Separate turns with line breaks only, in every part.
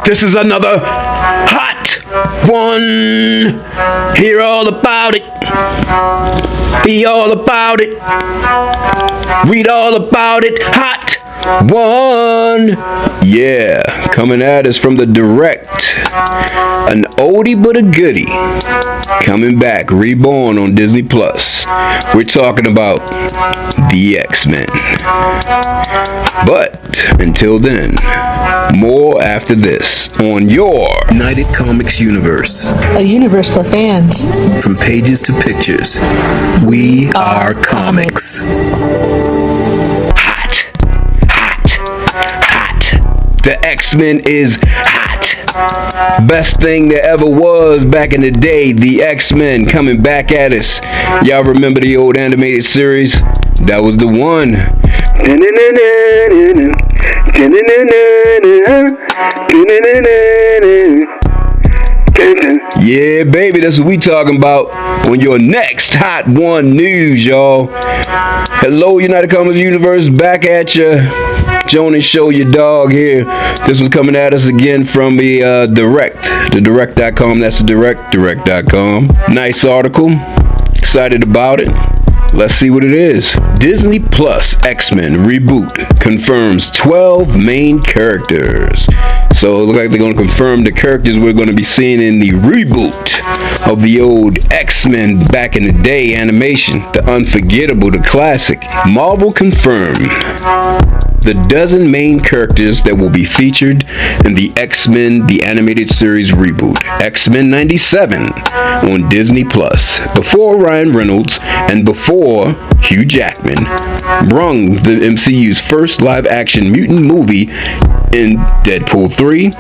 This is another hot one. Hear all about it. Be all about it. Read all about it. Hot one. Yeah, coming at us from the direct. An oldie but a goodie. Coming back, reborn on Disney Plus. We're talking about the X-Men. But until then, more after this on your United Comics universe.
A universe for fans.
From pages to pictures, we are comics. Hot. The X-Men is hot. Best thing that ever was back in the day. The X-Men coming back at us. Y'all remember the old animated series? That was the one. Yeah, baby, that's what we talking about on your next Hot One News, y'all. Hello, United Comics Universe, back at ya. JoninSho, your dog here. This was coming at us again from the direct.com. That's the direct.com. Nice article. Excited about it. Let's see what it is. Disney Plus X-Men Reboot confirms 12 main characters. So it looks like they're going to confirm the characters we're going to be seeing in the reboot of the old X-Men back in the day animation. The unforgettable, the classic. Marvel confirmed the dozen main characters that will be featured in the X-Men the Animated Series reboot, X-Men 97 on Disney Plus. Before Ryan Reynolds and before Hugh Jackman brung the MCU's first live-action mutant movie in Deadpool 3,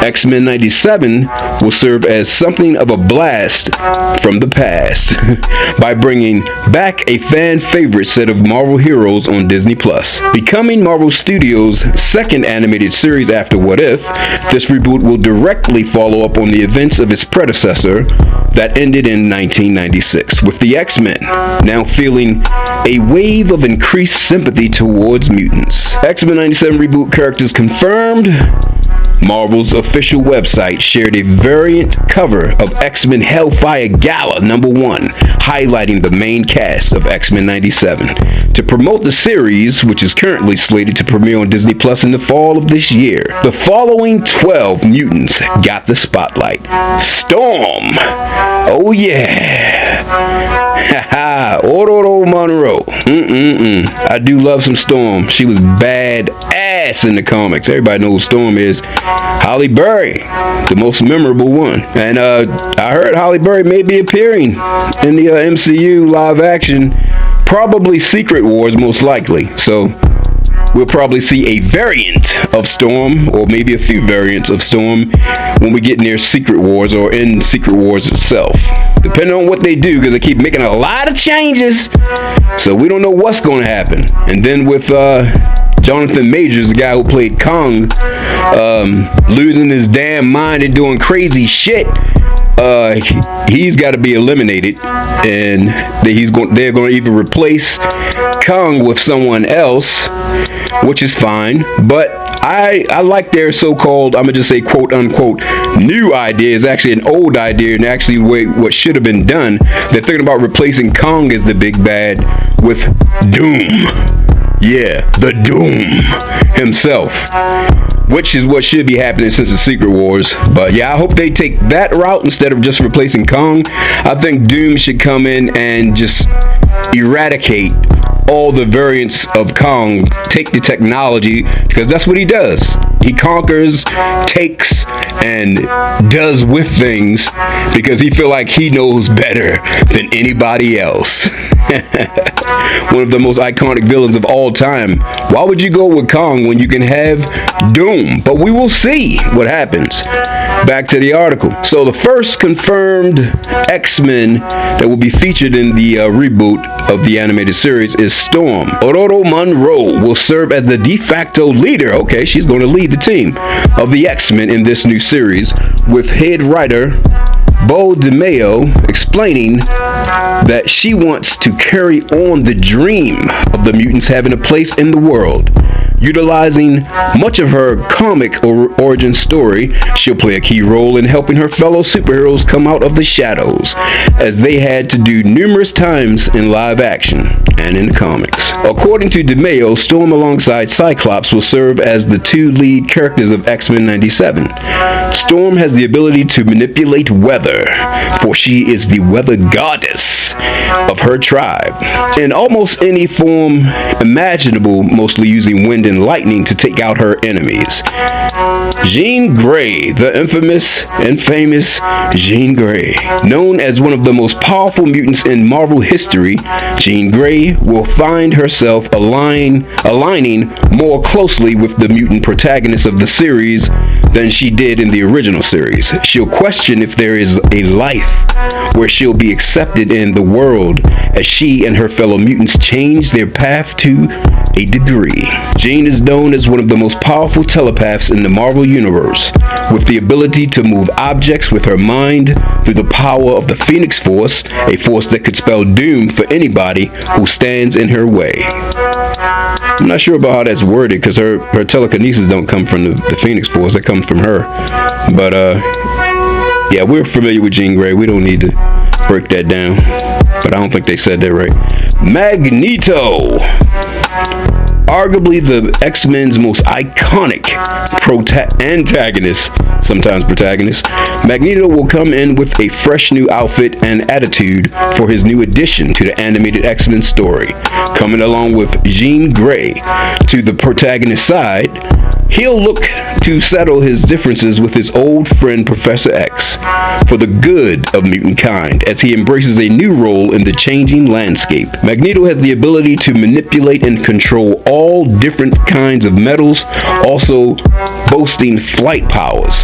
X-Men 97 will serve as something of a blast from the past by bringing back a fan-favorite set of Marvel heroes on Disney Plus. Becoming Marvel Studios' second animated series after What If, this reboot will directly follow up on the events of its predecessor that ended in 1996, with the X-Men now feeling a wave of increased sympathy towards mutants. X-Men 97 reboot characters confirmed. Marvel's official website shared a variant cover of X-Men Hellfire Gala #1, highlighting the main cast of X-Men 97. To promote the series, which is currently slated to premiere on Disney Plus in the fall of this year, the following 12 mutants got the spotlight. Storm! Oh yeah! Haha! Ororo Monroe. I do love some Storm. She was badass in the comics. Everybody knows who Storm is. Halle Berry, the most memorable one. And I heard Halle Berry may be appearing in the MCU live action, probably Secret Wars most likely. So we'll probably see a variant of Storm, or maybe a few variants of Storm, when we get near Secret Wars or in Secret Wars itself. Depending on what they do, because they keep making a lot of changes, so we don't know what's going to happen. And then with Jonathan Majors, the guy who played Kong, losing his damn mind and doing crazy shit, he's got to be eliminated, and they're going to either replace Kong with someone else, which is fine. But I like their so-called, I'm gonna just say quote unquote, new idea. Is actually an old idea, and actually what should have been done. They're thinking about replacing Kong as the big bad with Doom. Yeah, the Doom himself, which is what should be happening since the Secret Wars. But yeah, I hope they take that route instead of just replacing Kong. I think Doom should come in and just eradicate all the variants of Kong, take the technology, because that's what he does. He conquers, takes, and does with things because he feel like he knows better than anybody else. One of the most iconic villains of all time. Why would you go with Kong when you can have Doom? But we will see what happens. Back to the article. So the first confirmed X-Men that will be featured in the reboot of the animated series is Storm. Ororo Monroe will serve as the de facto leader. Okay, she's going to lead the team of the X-Men in this new series, with head writer Bo DeMayo explaining that she wants to carry on the dream of the mutants having a place in the world. Utilizing much of her comic origin story, she'll play a key role in helping her fellow superheroes come out of the shadows, as they had to do numerous times in live action and in the comics. According to DeMeo, Storm alongside Cyclops will serve as the two lead characters of X-Men 97. Storm has the ability to manipulate weather, for she is the weather goddess of her tribe, in almost any form imaginable, mostly using wind and lightning to take out her enemies. Jean Grey, the infamous and famous Jean Grey. Known as one of the most powerful mutants in Marvel history, Jean Grey will find herself aligning more closely with the mutant protagonist of the series than she did in the original series. She'll question if there is a life where she'll be accepted in the world, as she and her fellow mutants change their path to a degree. Jean is known as one of the most powerful telepaths in the Marvel Universe, with the ability to move objects with her mind through the power of the Phoenix Force, a force that could spell doom for anybody who stands in her way. I'm not sure about how that's worded, because her telekinesis don't come from the Phoenix Force, it comes from her. But yeah, we're familiar with Jean Grey. We don't need to break that down, but I don't think they said that right. Magneto. Arguably the X-Men's most iconic antagonist, sometimes protagonist, Magneto will come in with a fresh new outfit and attitude for his new addition to the animated X-Men story. Coming along with Jean Grey to the protagonist's side, he'll look to settle his differences with his old friend Professor X for the good of mutant kind, as he embraces a new role in the changing landscape. Magneto has the ability to manipulate and control all different kinds of metals, also boasting flight powers.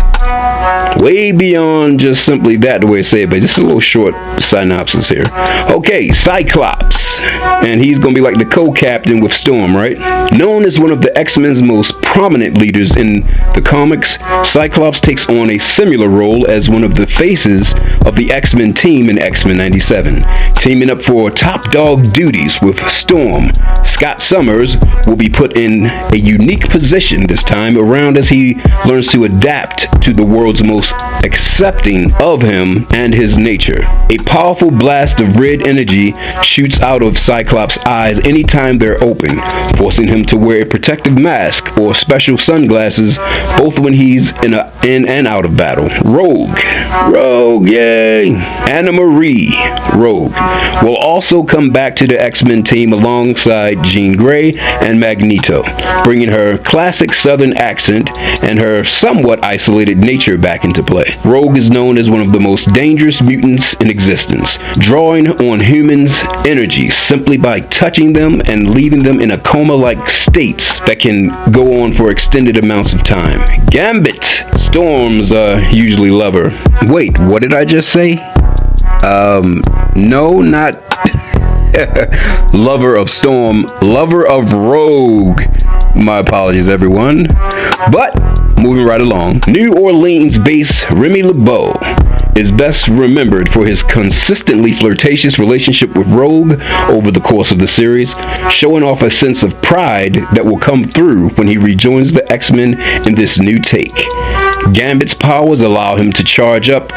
Way beyond just simply that, the way to say it, but just a little short synopsis here. Okay, Cyclops. And he's going to be like the co-captain with Storm, right? Known as one of the X-Men's most prominent leaders in the comics, Cyclops takes on a similar role as one of the faces of the X-Men team in X-Men 97. Teaming up for top dog duties with Storm, Scott Summers will be put in a unique position this time around, as he learns to adapt to the world's most accepting of him and his nature. A powerful blast of red energy shoots out of Cyclops' eyes anytime they're open, forcing him to wear a protective mask or special sunglasses, both when he's in and out of battle. Rogue, yay! Anna Marie Rogue will also come back to the X-Men team alongside Jean Grey and Magneto, bringing her classic southern accent and her somewhat isolated nature back into play. Rogue is known as one of the most dangerous mutants in existence, drawing on humans' energy simply by touching them and leaving them in a coma-like states that can go on for extended amounts of time. Gambit, Storm's usually lover. Wait, what did I just say? No, not lover of Storm, lover of Rogue. My apologies, everyone. But moving right along, New Orleans-based Remy LeBeau is best remembered for his consistently flirtatious relationship with Rogue over the course of the series, showing off a sense of pride that will come through when he rejoins the X-Men in this new take. Gambit's powers allow him to charge up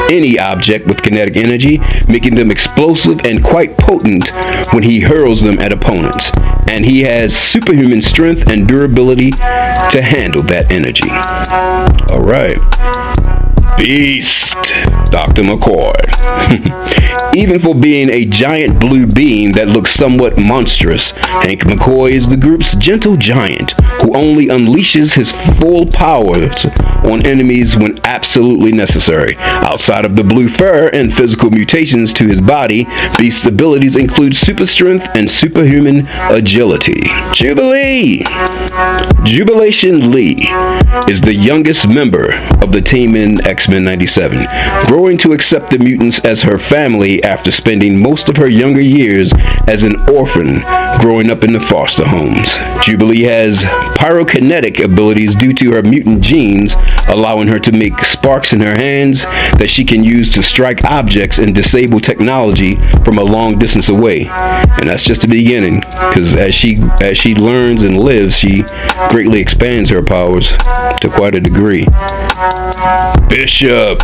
any object with kinetic energy, making them explosive and quite potent when he hurls them at opponents. And he has superhuman strength and durability to handle that energy. Alright. Beast, Dr. McCoy. Even for being a giant blue being that looks somewhat monstrous, Hank McCoy is the group's gentle giant who only unleashes his full powers on enemies when absolutely necessary. Outside of the blue fur and physical mutations to his body, Beast's abilities include super strength and superhuman agility. Jubilation Lee is the youngest member of the team in X-Men 97, growing to accept the mutants as her family after spending most of her younger years as an orphan growing up in the foster homes. Jubilee has pyrokinetic abilities due to her mutant genes, allowing her to make sparks in her hands that she can use to strike objects and disable technology from a long distance away. And that's just the beginning, because as she learns and lives, she greatly expands her powers to quite a degree. Bishop.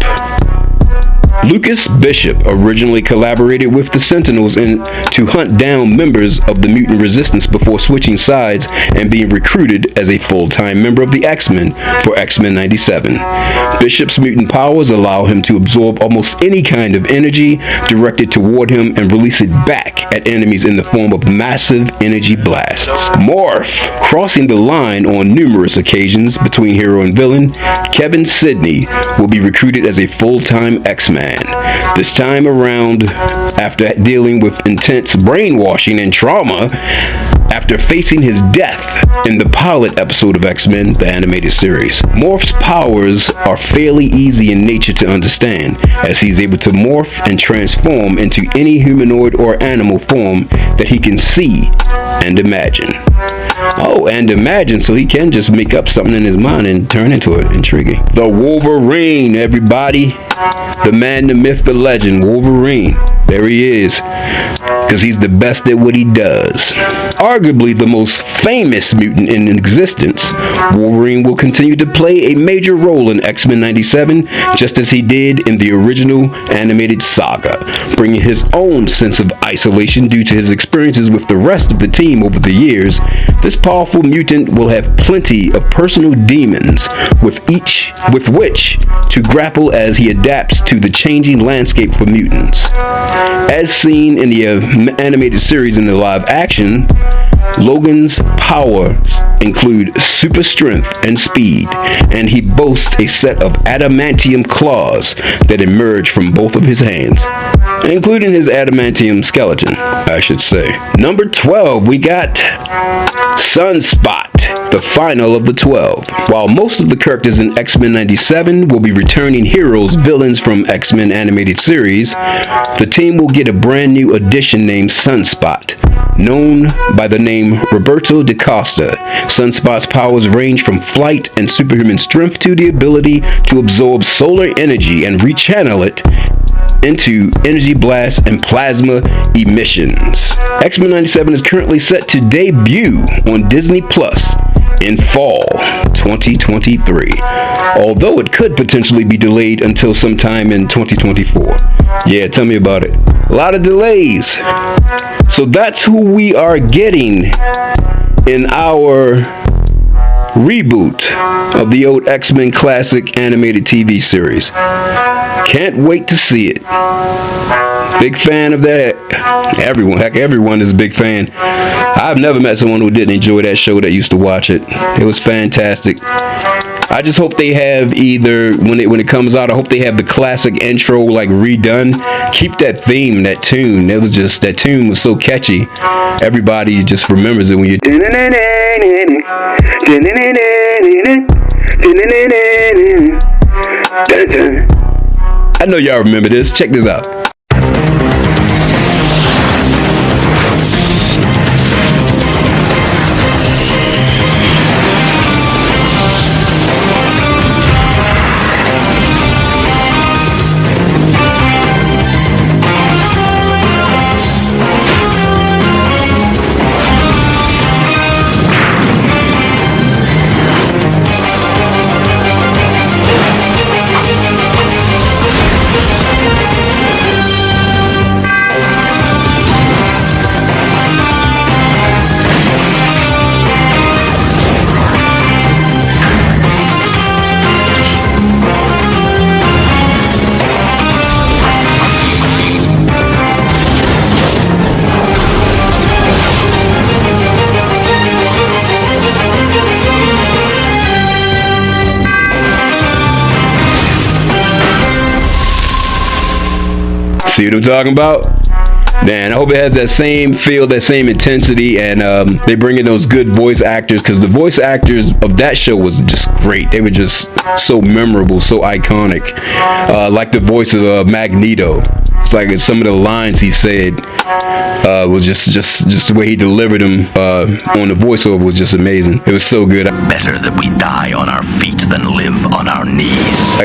Lucas Bishop originally collaborated with the Sentinels to hunt down members of the mutant resistance before switching sides and being recruited as a full-time member of the X-Men for X-Men 97. Bishop's mutant powers allow him to absorb almost any kind of energy directed toward him and release it back at enemies in the form of massive energy blasts. Morph. Crossing the line on numerous occasions between hero and villain, Kevin Sidney will be recruited as a full-time X-Man. This time around, after dealing with intense brainwashing and trauma, after facing his death in the pilot episode of X-Men, the animated series. Morph's powers are fairly easy in nature to understand, as he's able to morph and transform into any humanoid or animal form that he can see and imagine. Oh, and imagine, so he can just make up something in his mind and turn into it. Intriguing. The Wolverine, everybody. The man, the myth, the legend, Wolverine. There he is. Because he's the best at what he does. Arguably the most famous mutant in existence, Wolverine will continue to play a major role in X-Men 97, just as he did in the original animated saga, bringing his own sense of isolation due to his experiences with the rest of the team over the years. This powerful mutant will have plenty of personal demons with which to grapple as he adapts to the changing landscape for mutants. As seen in the animated series and the live action, Logan's powers include super strength and speed, and he boasts a set of adamantium claws that emerge from both of his hands, including his adamantium skeleton, I should say. Number 12, we got Sunspot, the final of the 12. While most of the characters in X-Men 97 will be returning heroes, villains from X-Men animated series, the team will get a brand new addition named Sunspot, known by the name Roberto da Costa. Sunspot's powers range from flight and superhuman strength to the ability to absorb solar energy and rechannel it into energy blasts and plasma emissions. X-Men 97 is currently set to debut on Disney Plus in fall 2023, although it could potentially be delayed until sometime in 2024. Yeah, tell me about it. A lot of delays. So that's who we are getting in our reboot of the old X-Men classic animated TV series. Can't wait to see it. Big fan of that. Everyone is a big fan. I've never met someone who didn't enjoy that show that used to watch it. It was fantastic. I just hope they have either, when it comes out, I hope they have the classic intro like redone. Keep that theme, that tune. That tune was so catchy. Everybody just remembers it when you I know y'all remember this. Check this out. See what I'm talking about? Man, I hope it has that same feel, that same intensity, and they bring in those good voice actors, because the voice actors of that show was just great. They were just so memorable, so iconic. Like the voice of Magneto. It's like some of the lines he said was just the way he delivered them on the voiceover was just amazing. It was so good.
Better that we die on our feet than live on our knees.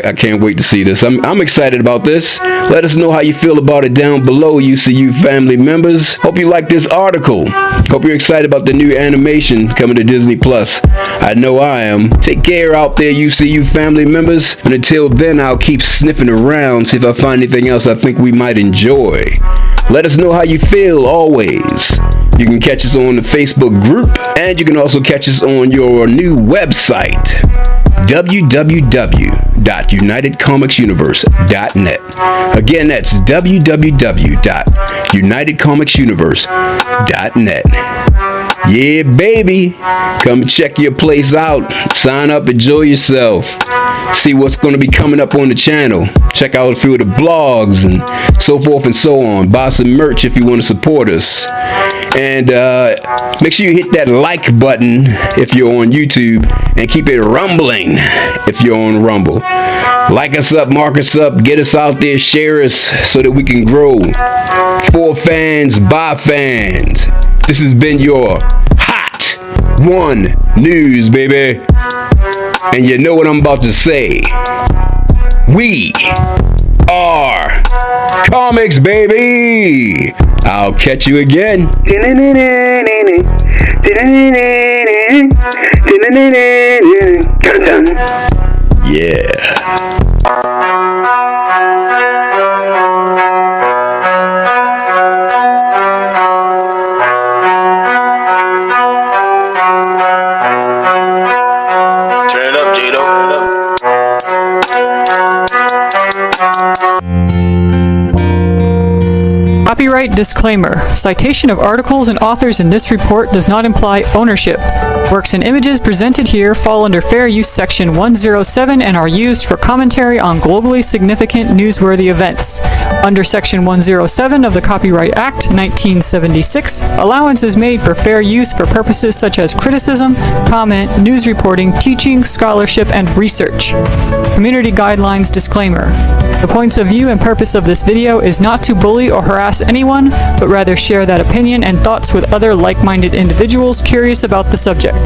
I can't wait to see this. I'm excited about this. Let us know how you feel about it down below, UCU family members. Hope you like this article. Hope you're excited about the new animation coming to Disney Plus. I know I am. Take care out there, UCU family members. And until then, I'll keep sniffing around, see if I find anything else I think we might enjoy. Let us know how you feel always. You can catch us on the Facebook group, and you can also catch us on your new website, www.unitedcomicsuniverse.net. Again, that's www.unitedcomicsuniverse.net. Yeah, baby. Come check your place out. Sign up, enjoy yourself. See what's going to be coming up on the channel. Check out a few of the blogs and so forth and so on. Buy some merch if you want to support us. And make sure you hit that like button if you're on YouTube, and keep it rumbling if you're on Rumble. Like us up, mark us up, get us out there, share us so that we can grow. For fans, by fans. This has been your Hot One News, baby. And you know what I'm about to say. We are comics, baby. I'll catch you again. Yeah.
Turn it up, Jado.
Copyright disclaimer. Citation of articles and authors in this report does not imply ownership. Works and images presented here fall under Fair Use Section 107 and are used for commentary on globally significant newsworthy events. Under Section 107 of the Copyright Act, 1976, allowance is made for fair use for purposes such as criticism, comment, news reporting, teaching, scholarship, and research. Community Guidelines Disclaimer. The points of view and purpose of this video is not to bully or harass anyone, but rather share that opinion and thoughts with other like-minded individuals curious about the subject.